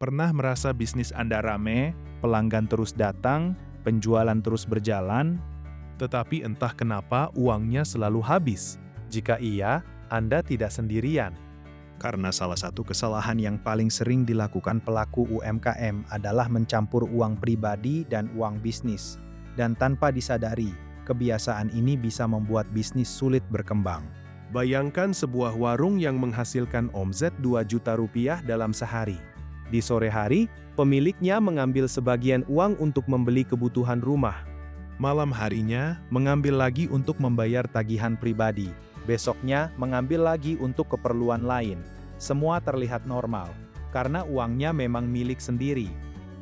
Pernah merasa bisnis Anda rame, pelanggan terus datang, penjualan terus berjalan, tetapi entah kenapa uangnya selalu habis? Jika iya, Anda tidak sendirian. Karena salah satu kesalahan yang paling sering dilakukan pelaku UMKM adalah mencampur uang pribadi dan uang bisnis. Dan tanpa disadari, kebiasaan ini bisa membuat bisnis sulit berkembang. Bayangkan sebuah warung yang menghasilkan omset 2 juta rupiah dalam sehari. Di sore hari, pemiliknya mengambil sebagian uang untuk membeli kebutuhan rumah. Malam harinya, mengambil lagi untuk membayar tagihan pribadi. Besoknya, mengambil lagi untuk keperluan lain. Semua terlihat normal, karena uangnya memang milik sendiri.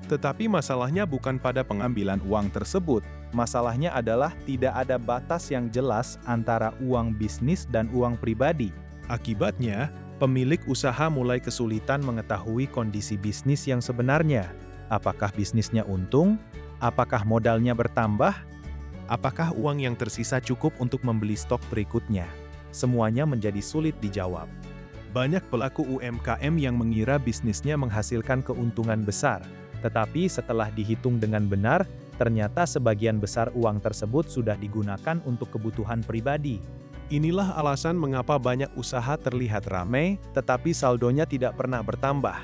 Tetapi masalahnya bukan pada pengambilan uang tersebut. Masalahnya adalah tidak ada batas yang jelas antara uang bisnis dan uang pribadi. Akibatnya, pemilik usaha mulai kesulitan mengetahui kondisi bisnis yang sebenarnya. Apakah bisnisnya untung? Apakah modalnya bertambah? Apakah uang yang tersisa cukup untuk membeli stok berikutnya? Semuanya menjadi sulit dijawab. Banyak pelaku UMKM yang mengira bisnisnya menghasilkan keuntungan besar, tetapi setelah dihitung dengan benar, ternyata sebagian besar uang tersebut sudah digunakan untuk kebutuhan pribadi. Inilah alasan mengapa banyak usaha terlihat ramai, tetapi saldonya tidak pernah bertambah.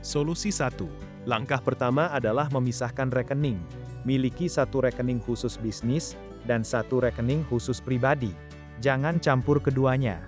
Solusi 1. Langkah pertama adalah memisahkan rekening. Miliki satu rekening khusus bisnis, dan satu rekening khusus pribadi. Jangan campur keduanya.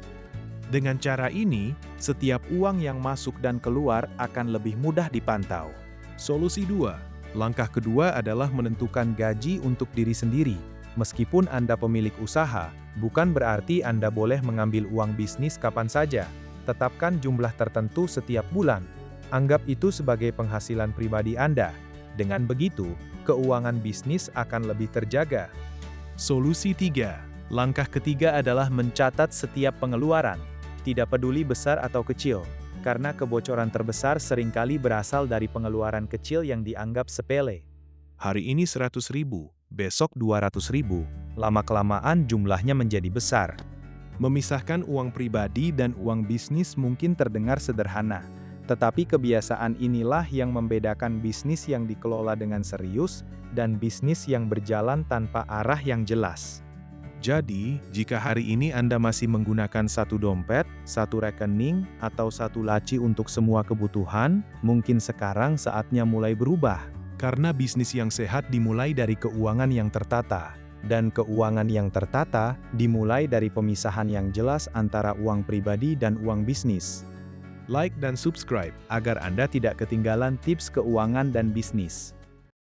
Dengan cara ini, setiap uang yang masuk dan keluar akan lebih mudah dipantau. Solusi 2. Langkah kedua adalah menentukan gaji untuk diri sendiri. Meskipun Anda pemilik usaha, bukan berarti Anda boleh mengambil uang bisnis kapan saja. Tetapkan jumlah tertentu setiap bulan. Anggap itu sebagai penghasilan pribadi Anda. Dengan begitu, keuangan bisnis akan lebih terjaga. Solusi 3. Langkah ketiga adalah mencatat setiap pengeluaran. Tidak peduli besar atau kecil, karena kebocoran terbesar seringkali berasal dari pengeluaran kecil yang dianggap sepele. Hari ini 100.000, besok 200.000. Lama-kelamaan jumlahnya menjadi besar. Memisahkan uang pribadi dan uang bisnis mungkin terdengar sederhana, tetapi kebiasaan inilah yang membedakan bisnis yang dikelola dengan serius dan bisnis yang berjalan tanpa arah yang jelas. Jadi, jika hari ini Anda masih menggunakan satu dompet, satu rekening, atau satu laci untuk semua kebutuhan, mungkin sekarang saatnya mulai berubah. Karena bisnis yang sehat dimulai dari keuangan yang tertata. Dan keuangan yang tertata dimulai dari pemisahan yang jelas antara uang pribadi dan uang bisnis. Like dan subscribe agar Anda tidak ketinggalan tips keuangan dan bisnis.